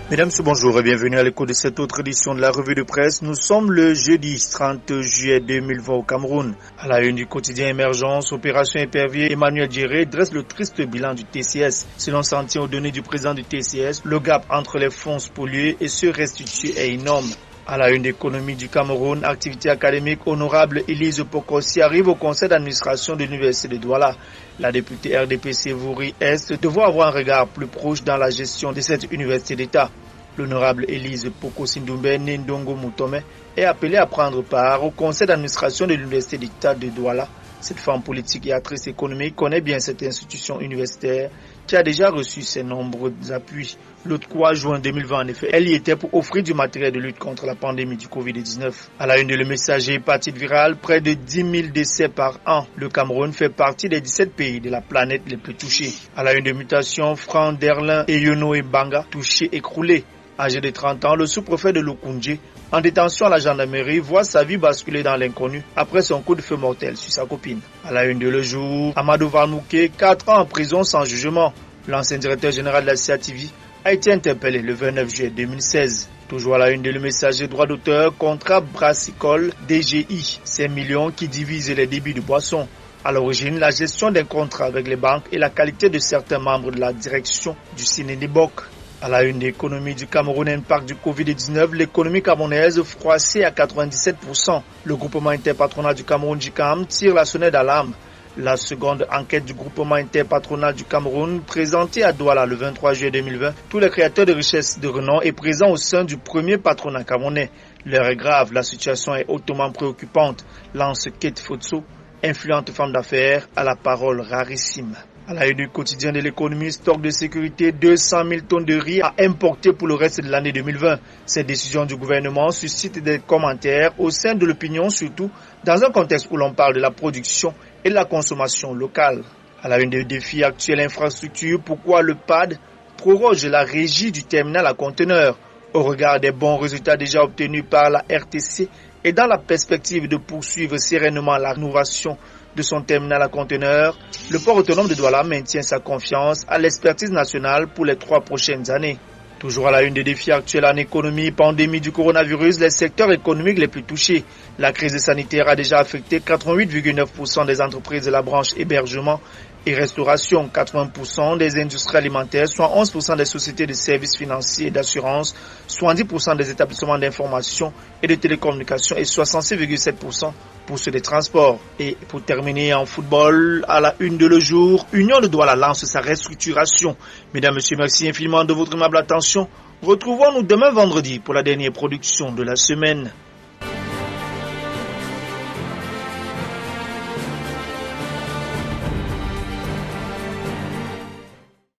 Mesdames, bonjour et bienvenue à l'écoute de cette autre édition de la revue de presse. Nous sommes le jeudi 30 juillet 2020 au Cameroun. À la une du quotidien Émergence, Opération Épervier, Emmanuel Djéré dresse le triste bilan du TCS. Selon s'en tient aux données du président du TCS, le gap entre les fonds spoliés et ceux restitués est énorme. À la une d'économie du Cameroun, activité académique, honorable Elise Pokossi arrive au conseil d'administration de l'université de Douala. La députée RDPC Vouri Est devra avoir un regard plus proche dans la gestion de cette université d'État. L'honorable Elise Pokossi Ndoumbe Ndongo Moutome est appelée à prendre part au conseil d'administration de l'université d'État de Douala. Cette femme politique et actrice économique connaît bien cette institution universitaire qui a déjà reçu ses nombreux appuis. Le 3 juin 2020, en effet, elle y était pour offrir du matériel de lutte contre la pandémie du Covid-19. À la une de Le Messager, hépatite virale, près de 10 000 décès par an. Le Cameroun fait partie des 17 pays de la planète les plus touchés. À la une de Mutation, Franck Derlin et Yono Banga, touchés, écroulés. Âgé de 30 ans, le sous-préfet de Lokundji, en détention à la gendarmerie, voit sa vie basculer dans l'inconnu après son coup de feu mortel sur sa copine. À la une de Le Jour, Amadou Valmouké, 4 ans en prison sans jugement. L'ancien directeur général de la CATV a été interpellé le 29 juillet 2016. Toujours à la une de Le Messager, droit d'auteur, contrat brassicole DGI, ces millions qui divisent les débits de boissons. À l'origine, la gestion d'un contrat avec les banques et la qualité de certains membres de la direction du Sénénébok. À la une de l'économie du Cameroun, impact du Covid-19, l'économie camerounaise froissée à 97%. Le groupement interpatronal du Cameroun GICAM tire la sonnette d'alarme. La seconde enquête du groupement interpatronal du Cameroun, présentée à Douala le 23 juillet 2020, tous les créateurs de richesses de renom est présent au sein du premier patronat camerounais. L'heure est grave, la situation est hautement préoccupante, lance Kate Fotso, influente femme d'affaires à la parole rarissime. À la une du quotidien de l'économie, stock de sécurité, 200 000 tonnes de riz à importer pour le reste de l'année 2020. Cette décision du gouvernement suscite des commentaires au sein de l'opinion, surtout dans un contexte où l'on parle de la production et de la consommation locale. À la une des défis actuels infrastructures, pourquoi le PAD proroge la régie du terminal à conteneurs au regard des bons résultats déjà obtenus par la RTC et dans la perspective de poursuivre sereinement la rénovation de son terminal à conteneurs, le port autonome de Douala maintient sa confiance à l'expertise nationale pour les 3 prochaines années. Toujours à la une des défis actuels en économie, pandémie du coronavirus, les secteurs économiques les plus touchés. La crise sanitaire a déjà affecté 88,9% des entreprises de la branche hébergement et restauration, 80% des industries alimentaires, soit 11% des sociétés de services financiers et d'assurance, 70% des établissements d'information et de télécommunications et 66,7% pour ceux des transports. Et pour terminer en football, à la une de Le Jour, Union de Douala lance sa restructuration. Mesdames, Messieurs, merci infiniment de votre aimable attention. Retrouvons-nous demain vendredi pour la dernière production de la semaine.